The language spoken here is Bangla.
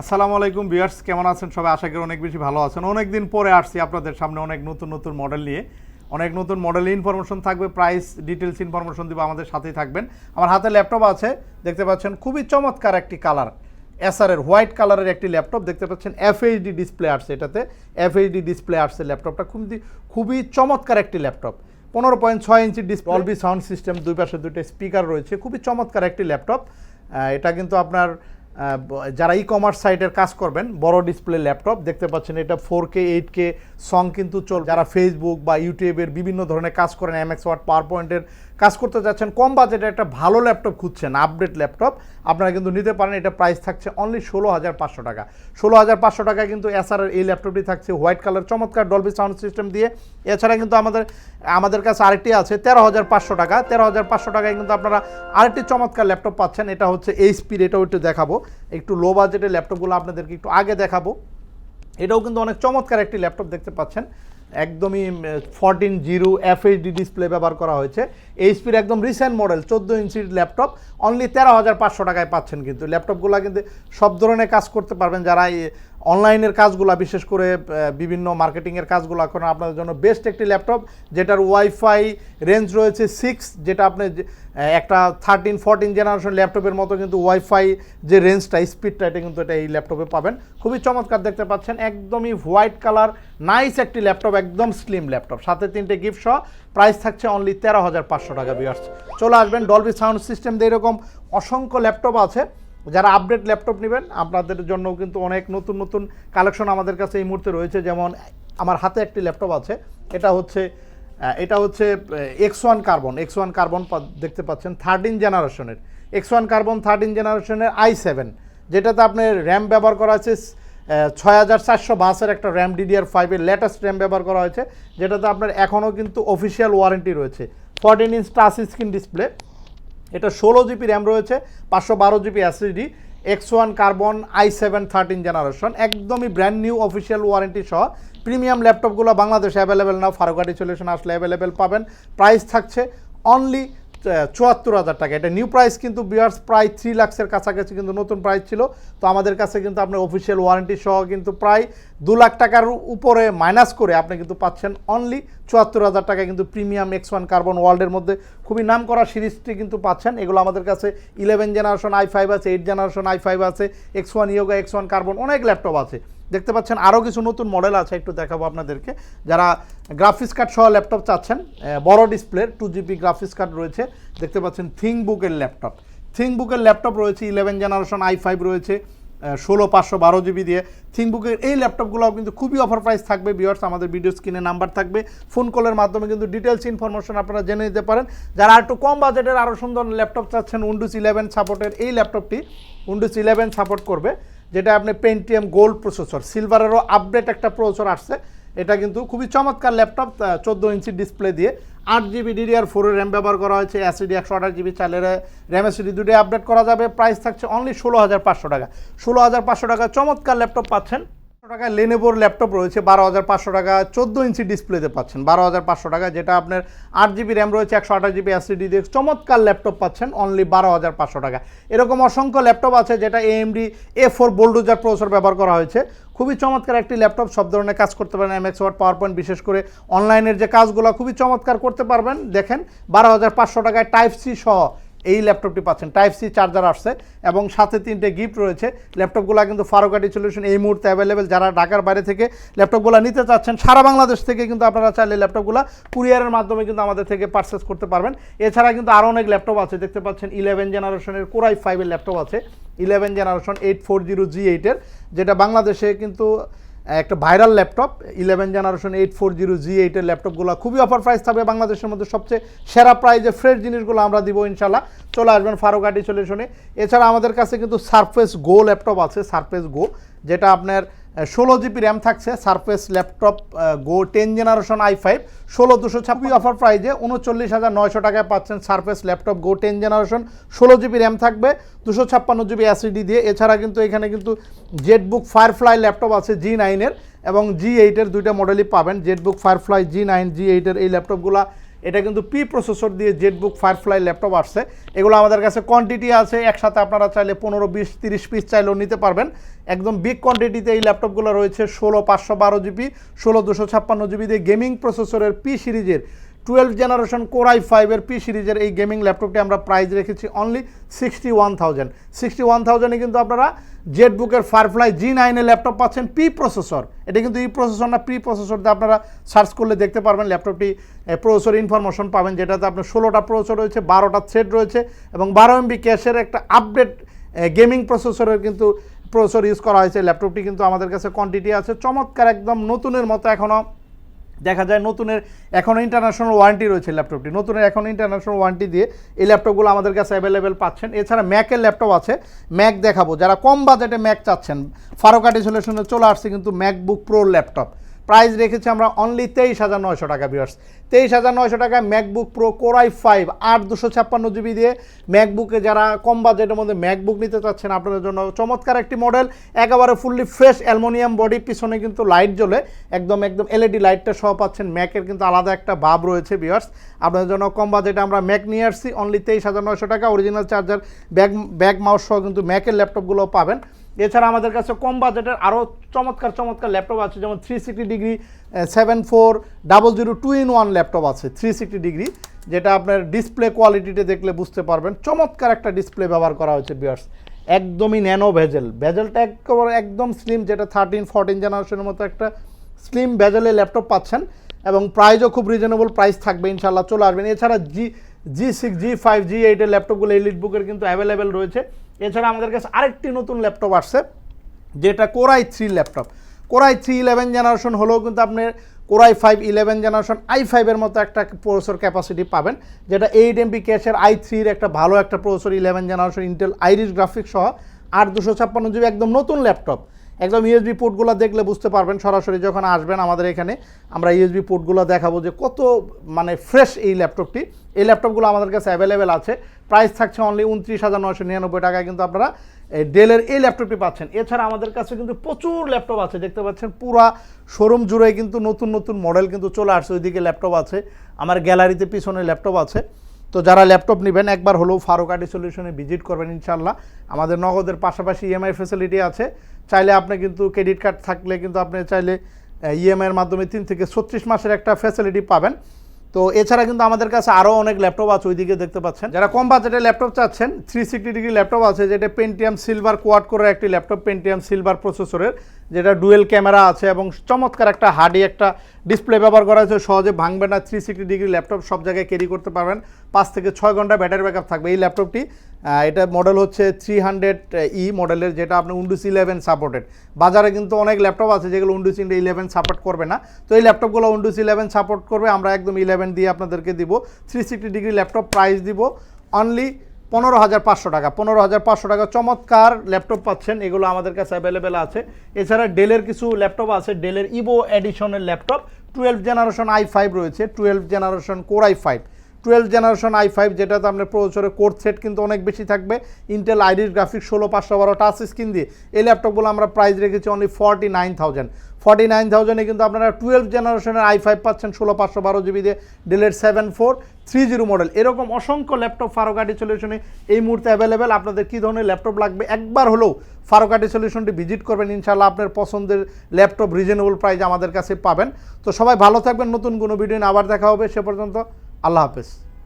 আসসালামু আলাইকুম ভিউয়ার্স, কেমন আছেন সবাই? আশা করি অনেক বেশি ভালো আছেন। অনেক দিন পরে আসছি আপনাদের সামনে অনেক নতুন নতুন মডেল নিয়ে। অনেক নতুন মডেল ইনফরমেশন থাকবে, প্রাইস ডিটেলস ইনফরমেশন দিব, আমাদের সাথেই থাকবেন। আমার হাতে ল্যাপটপ আছে, দেখতে পাচ্ছেন খুবই চমৎকার একটি কালার, এসআরের হোয়াইট কালারের একটি ল্যাপটপ দেখতে পাচ্ছেন। এফএইচডি ডিসপ্লে আসছে, এটাতে এফএইচডি ডিসপ্লে আসছে। ল্যাপটপটা খুবই চমৎকার একটি laptop. 15.6 inch display, Dolby sound system, দুই পাশে দুটো স্পিকার রয়েছে, খুবই চমৎকার একটি ল্যাপটপ। এটা কিন্তু আপনার যারা ই কমার্স সাইটের কাজ করবেন, বড় ডিসপ্লে ল্যাপটপ দেখতে পাচ্ছেন। এটা 4K 8K সং কিন্তু যারা ফেসবুক বা ইউটিউবের বিভিন্ন ধরনের কাজ করেন, এমএক্স ওয়ার্ড, পাওয়ার পয়েন্টের কাজ করতে যাচ্ছেন, কম বাজেটে একটা ভালো ল্যাপটপ খুঁজছেন, আপডেট ল্যাপটপ, আপনারা কিন্তু নিতে পারেন। এটা প্রাইস থাকছে অনলি 16,500 টাকা। 16,500 টাকায় কিন্তু এসআরের এই ল্যাপটপটি থাকছে, হোয়াইট কালার, চমৎকার ডলবি সাউন্ড সিস্টেম দিয়ে। এছাড়া কিন্তু আমাদের কাছে আরেকটি আছে 13,500 টাকা। 13,500 টাকায় কিন্তু আপনারা আরেকটি চমৎকার ল্যাপটপ পাচ্ছেন। এটা হচ্ছে এইচপির, এটাও একটু দেখাবো। একটু লো বাজেটের ল্যাপটপগুলো আপনাদেরকে একটু আগে দেখাবো। এটাও কিন্তু অনেক চমৎকার একটি ল্যাপটপ দেখতে পাচ্ছেন, একদমই 14.0 এফএইচডি ডিসপ্লে ব্যবহার করা হয়েছে। এইচপির একদম রিসেন্ট মডেল 14 ইঞ্চির ল্যাপটপ, অনলি 13,500 টাকায় পাচ্ছেন। কিন্তু ল্যাপটপগুলো কিন্তু সব ধরনের কাজ করতে পারবেন। যারা অনলাইনের কাজগুলো, বিশেষ করে বিভিন্ন মার্কেটিংয়ের কাজগুলো করেন, আপনাদের জন্য বেস্ট একটি ল্যাপটপ, যেটার ওয়াইফাই রেঞ্জ রয়েছে 6, যেটা আপনি একটা 13-14 জেনারেশন ল্যাপটপের মতো কিন্তু ওয়াইফাই যে রেঞ্জটা, স্পিডটা, এটা কিন্তু এই ল্যাপটপে পাবেন। খুবই চমৎকার দেখতে পাচ্ছেন, একদমই হোয়াইট কালার, নাইস একটি ল্যাপটপ, একদম স্লিম ল্যাপটপ, সাথে 3টে গিফট সহ। প্রাইস থাকছে অনলি 13,500 টাকা। ভিউয়ার্স, চলে আসবেন। ডলবি সাউন্ড সিস্টেম দিয়ে এরকম অসংখ্য ল্যাপটপ আছে। যারা আপডেট ল্যাপটপ নেবেন, আপনাদের জন্যও কিন্তু অনেক নতুন নতুন কালেকশন আমাদের কাছে এই মুহূর্তে রয়েছে। যেমন আমার হাতে একটি ল্যাপটপ আছে, এটা হচ্ছে X1 কার্বন দেখতে পাচ্ছেন, 13 জেনারেশনের X1 কার্বন, 13 জেনারেশনের i7, যেটাতে আপনার র্যাম ব্যবহার করা আছে 6452 একটা র্যাম, DDR5 লেটেস্ট র্যাম ব্যবহার করা হয়েছে, যেটাতে আপনার এখনও কিন্তু অফিসিয়াল ওয়ারেন্টি রয়েছে। 14 ইঞ্চ টাচ স্ক্রিন ডিসপ্লে, এটা 16 জিবি র্যাম রয়েছে, 512 GB SSD, X1 carbon i7 13 generation, একদমই ব্র্যান্ড নিউ অফিসিয়াল ওয়ারেন্টি সহ। প্রিমিয়াম ল্যাপটপগুলো বাংলাদেশে অ্যাভেলেবেল না, ফারুকাটি সলিউশন আসলে অ্যাভেলেবেল পাবেন। প্রাইস থাকছে অনলি 74,000 টাকা। এটা নিউ প্রাইস কিন্তু ভিউয়ার্স, প্রায় 3 লাখের কাছাকাছি কিন্তু নতুন প্রাইস ছিল। তো আমাদের কাছে কিন্তু আপনার অফিসিয়াল ওয়ারেন্টি সহ কিন্তু প্রায় 2 লাখ টাকার উপরে মাইনাস করে আপনি কিন্তু পাচ্ছেন অনলি 74,000 টাকা। কিন্তু প্রিমিয়াম X1 কার্বন ওয়ার্ল্ডের মধ্যে খুবই নাম করা সিরিজটি কিন্তু পাচ্ছেন। এগুলো আমাদের কাছে 11 জেনারেশন i5 আছে, 8 জেনারেশন i5 আছে, X1 ইয়োগা, X1 কার্বন, অনেক ল্যাপটপ আছে দেখতে পাচ্ছেন। আরও কিছু নতুন মডেল আছে, একটু দেখাবো আপনাদেরকে। যারা গ্রাফিক্স কার্ড সহ ল্যাপটপ চাচ্ছেন, বড় ডিসপ্লের 2GB গ্রাফিক্স কার্ড রয়েছে, দেখতে পাচ্ছেন। থিংকবুকের ল্যাপটপ রয়েছে, 11 জেনারেশন i5 রয়েছে, 16/512 জিবি দিয়ে। থিংকবুকের এই ল্যাপটপগুলোও কিন্তু খুবই অফার প্রাইস থাকবে ভিউয়ার্স। আমাদের ভিডিও স্ক্রিনে নাম্বার থাকবে, ফোন কলের মাধ্যমে কিন্তু ডিটেলস ইনফরমেশন আপনারা জেনে নিতে পারেন। যারা একটু কম বাজেটের আরও সুন্দর ল্যাপটপ চাচ্ছেন, উইন্ডোজ 11 সাপোর্টের এই ল্যাপটপটি উইন্ডোজ 11 সাপোর্ট করবে, যেটা আপনি পেন্টিয়াম গোল্ড প্রসেসর, সিলভারেরও আপডেট একটা প্রসেসর আসছে। এটা কিন্তু খুবই চমৎকার ল্যাপটপ, 14 ইঞ্চি ডিসপ্লে দিয়ে, 8GB DDR4 র্যাম ব্যবহার করা হয়েছে, এসএসডি 128GB চালের র্যাম এসএসডি দুটোই আপডেট করা যাবে। প্রাইস থাকছে অনলি 16,500 টাকা। 16,500 টাকা চমৎকার ল্যাপটপ পাচ্ছেন। টাকায় লেনোভোর ল্যাপটপ রয়েছে 12,500 টাকা, 14 ইঞ্চি ডিসপ্লেতে পাচ্ছেন 12,500 টাকা, যেটা আপনার 8GB র্যাম রয়েছে, 128GB এসএসডি দিয়ে চমৎকার ল্যাপটপ পাচ্ছেন অনলি 12,500 টাকা। এরকম অসংখ্য ল্যাপটপ আছে যেটা AMD A4 বোল্ডোজার প্রসেসর ব্যবহার করা হয়েছে। খুবই চমৎকার একটি ল্যাপটপ, সব ধরনের কাজ করতে পারেন, এমএক্স ওয়ার্ড, পাওয়ার পয়েন্ট, বিশেষ করে অনলাইনের যে কাজগুলো খুবই চমৎকার করতে পারবেন। দেখেন 12,500 টাকায় টাইপ সি সহ এই ল্যাপটপটি পাচ্ছেন, টাইপ সি চার্জার আসছে এবং সাথে 3টে গিফট রয়েছে। ল্যাপটপগুলো কিন্তু ফারুকাটি সলিউশন এই মুহূর্তে অ্যাভেলেবেল। যারা ঢাকার বাইরে থেকে ল্যাপটপগুলো নিতে চাচ্ছেন, সারা বাংলাদেশ থেকে কিন্তু আপনারা চাইলে ল্যাপটপগুলো কুরিয়ারের মাধ্যমে কিন্তু আমাদের থেকে পারচেস করতে পারবেন। এছাড়া কিন্তু আরও অনেক ল্যাপটপ আছে, দেখতে পাচ্ছেন 11 জেনারেশনের কোর i5 ল্যাপটপ আছে, 11 জেনারেশন 840G8 যেটা বাংলাদেশে কিন্তু একটা ভাইরাল ল্যাপটপ। 11 জেনারেশন 840G8 ল্যাপটপগুলো খুবই অফার প্রাইস থাকবে, বাংলাদেশের মধ্যে সবচেয়ে সেরা প্রাইজে ফ্রেশ জিনিসগুলো আমরা দিব ইনশাল্লাহ। চলে আসবেন ফারুকাটি সলিউশনে। এছাড়া আমাদের কাছে কিন্তু সারফেস গো ল্যাপটপ আছে, সারফেস গো, যেটা আপনার 16GB র্যাম থাকছে। সারফেস ল্যাপটপ গো 10 জেনারেশন i5 16,256 অফার প্রাইজে 39,900 টাকায় পাচ্ছেন সারফেস ল্যাপটপ গো 10 জেনারেশন, 16GB র্যাম থাকবে, 256GB এসএসডি দিয়ে। এছাড়া কিন্তু এখানে কিন্তু জেটবুক ফায়ারফ্লাই ল্যাপটপ আছে G9 এবং G8 দুইটা মডেলই পাবেন। জেটবুক ফায়ারফ্লাই G9 G8 এই ল্যাপটপগুলো এটা কিন্তু পি প্রসেসর দিয়ে জেটবুক ফায়ারফ্লাই ল্যাপটপ আসছে। এগুলো আমাদের কাছে কোয়ান্টিটি আছে, একসাথে আপনারা চাইলে 15, 20, 30 পিস চাইলেও নিতে পারবেন। একদম বিগ কোয়ান্টিটিতে এই ল্যাপটপগুলো রয়েছে। 16/512 GB, 16/256 GB দিয়ে গেমিং প্রসেসরের পি সিরিজের 12 জেনারেশন কোর i5 এর পি সিরিজের এই গেমিং ল্যাপটপটি আমরা প্রাইস রেখেছি অনলি 61,000। 61,000-এ কিন্তু আপনারা জেটবুকের ফায়ারফ্লাই G9 এর ল্যাপটপ পাচ্ছেন পি প্রসেসর। এটা কিন্তু ই প্রসেসর না, পি প্রসেসর দিয়ে আপনারা সার্চ করলে দেখতে পারবেন ল্যাপটপটি প্রসেসর ইনফরমেশন পাবেন, যেটাতে আপনার 16টা প্রসেসর রয়েছে, 12টা থ্রেড রয়েছে এবং 12 MB ক্যাশের একটা আপডেট গেমিং প্রসেসরের কিন্তু প্রসেসর ইউজ করা হয়েছে। ল্যাপটপটি কিন্তু আমাদের কাছে কোয়ান্টিটি আছে, চমৎকার একদম নতুনের মতো। এখনও দেখা যায় নতুনের এখনও ইন্টারন্যাশনাল ওয়ারেন্টি রয়েছে ল্যাপটপটি, নতুনের এখনও ইন্টারন্যাশনাল ওয়ারেন্টি দিয়ে এই ল্যাপটপগুলো আমাদের কাছে অ্যাভেলেবেল পাচ্ছেন। এছাড়া ম্যাকের ল্যাপটপ আছে, ম্যাক দেখাবো। যারা কম বাজেটে ম্যাক চাচ্ছেন, ফারুকাটি সলিউশনে চলে আসছে কিন্তু ম্যাকবুক প্রো ল্যাপটপ। প্রাইস রেখেছি আমরা অনলি 23,900 টাকা ভিউয়ার্স। 23,900 টাকায় MacBook pro core i5 8/256 GB দিয়ে ম্যাকবুকে যারা কম বাজেটের মধ্যে ম্যাকবুক নিতে চাচ্ছেন আপনাদের জন্য চমৎকার একটি মডেল। একেবারে ফুললি ফ্রেশ অ্যালুমিনিয়াম বডি, পিছনে কিন্তু লাইট জ্বলে, একদম এলইডি লাইটটা সহ পাচ্ছেন। ম্যাকের কিন্তু আলাদা একটা ভাব রয়েছে ভিউয়ার্স। আপনাদের জন্য কম বাজেটে আমরা ম্যাক নিয়ে আসছি অনলি 23,900 টাকা। অরিজিনাল চার্জার, ব্যাগ মাউস সহ কিন্তু ম্যাকের ল্যাপটপগুলো পাবেন। এছাড়া আমাদের কাছে কম বাজেটের আরও চমৎকার ল্যাপটপ আছে, যেমন 360 ডিগ্রি 7400 2-in-1 ল্যাপটপ আছে 360 ডিগ্রি, যেটা আপনার ডিসপ্লে কোয়ালিটিতে দেখলে বুঝতে পারবেন। চমৎকার একটা ডিসপ্লে ব্যবহার করা হয়েছে ভিউয়ার্স, একদমই ন্যানো ভেজেলটা একেবারে একদম স্লিম, যেটা 13-14 জেনারেশনের মতো একটা স্লিম ভেজেলের ল্যাপটপ পাচ্ছেন এবং প্রাইসও খুব রিজনেবল প্রাইস থাকবে, ইনশাল্লাহ চলে আসবেন। এছাড়া G6, G5, G8 এর ল্যাপটপগুলো এলিট বুকের কিন্তু অ্যাভেলেবেল রয়েছে। এছাড়া আমাদের কাছে আরেকটি নতুন ল্যাপটপ আসছে, যেটা core i3 laptop. Core i3 11 generation হলেও কিন্তু আপনি কোর i5 11 জেনারেশন i5 এর মতো একটা প্রসেসর ক্যাপাসিটি পাবেন, যেটা 8 MB ক্যাশের i3-র একটা ভালো একটা processor 11 generation Intel Irish graphics সহ 8/256 GB, একদম নতুন ল্যাপটপ। একদম ইউএসবি পোর্টগুলো দেখলে বুঝতে পারবেন, সরাসরি যখন আসবেন আমাদের এখানে আমরা ইউএসবি পোর্টগুলো দেখাবো যে কত মানে ফ্রেশ এই ল্যাপটপটি। এই ল্যাপটপগুলো আমাদের কাছে অ্যাভেলেবেল আছে, প্রাইস থাকছে অনলি 29,999 টাকায় কিন্তু আপনারা ডেলের এই ল্যাপটপটি পাচ্ছেন। এছাড়া আমাদের কাছে কিন্তু প্রচুর ল্যাপটপ আছে, দেখতে পাচ্ছেন পুরা শোরুম জুড়ে কিন্তু নতুন মডেল কিন্তু চলে আসছে। ওইদিকে ল্যাপটপ আছে, আমার গ্যালারিতে পিছনে ল্যাপটপ আছে। তো যারা ল্যাপটপ নেবেন একবার হলেও ফারুকাটি সলিউশনে ভিজিট করবেন ইনশাল্লাহ। আমাদের নগদের পাশাপাশি ইএমআই ফ্যাসিলিটি আছে, চাইলে আপনি কিন্তু ক্রেডিট কার্ড থাকলে কিন্তু আপনি চাইলে ইএমআইয়ের মাধ্যমে 3 থেকে 36 মাসের একটা ফ্যাসিলিটি পাবেন। তো এছাড়া কিন্তু আমাদের কাছে আরও অনেক ল্যাপটপ আছে, ওইদিকে দেখতে পাচ্ছেন। যারা কম বাজেটের ল্যাপটপ চাচ্ছেন, 360 ডিগ্রি ল্যাপটপ আছে, যেটা পেন্টিয়াম সিলভার কোয়াড করে একটি ল্যাপটপ, পেন্টিয়াম সিলভার প্রসেসরের, যেটা ডুয়েল ক্যামেরা আছে এবং চমৎকার একটা হার্ডি একটা ডিসপ্লে ব্যবহার করা হয়েছে, সহজে ভাঙবে না। 360 ডিগ্রি ল্যাপটপ সব জায়গায় ক্যারি করতে পারবেন, 5 থেকে 6 ঘন্টা ব্যাটারি ব্যাকআপ থাকবে এই ল্যাপটপটি। এটা মডেল হচ্ছে 300E মডেলের, যেটা আপনি উইন্ডোজ 11 সাপোর্টেড। বাজারে কিন্তু অনেক ল্যাপটপ আছে যেগুলো উইন্ডোজ 11 সাপোর্ট করবে না, তো এই ল্যাপটপগুলো উইন্ডোজ 11 সাপোর্ট করবে। আমরা একদম 11 দিয়ে আপনাদেরকে দিব। 360 ডিগ্রি ল্যাপটপ প্রাইস দিব অনলি 15,500 টাকা। 15,500 টাকা চমৎকার ল্যাপটপ পাচ্ছেন, এগুলো আমাদের কাছে অ্যাভেলেবেল আছে। এছাড়া ডেলের কিছু ল্যাপটপ আছে, ডেলের ইভো এডিশনের ল্যাপটপ 12 জেনারেশন i5 রয়েছে, 12 generation core i5, 12 generation i5, যেটাতে আপনার প্রসেসরের কোর সেট কিন্তু অনেক বেশি থাকবে, Intel Irish graphics 16/512 touch screen দিয়ে। এই ল্যাপটপগুলো আমরা প্রাইস রেখেছি অনলি 49,000। 49,000-এ কিন্তু আপনারা 12 জেনারেশনের i5 পাচ্ছেন 16/512 GB দিয়ে, ডেলের 7430 মডেল। এরকম অসংখ্য ল্যাপটপ ফারুকাটি সলিউশনে এই মুহূর্তে অ্যাভেলেবেল। আপনাদের কী ধরনের ল্যাপটপ লাগবে একবার হলেও ফারুকাটি সলিউশনটি ভিজিট করবেন, ইনশাআল্লাহ আপনার পছন্দের ল্যাপটপ রিজনেবল প্রাইস আমাদের কাছে পাবেন। তো সবাই ভালো থাকবেন, নতুন কোনো ভিডিও নিয়ে আবার দেখা হবে, সে পর্যন্ত আল্লাহ হাফেজ।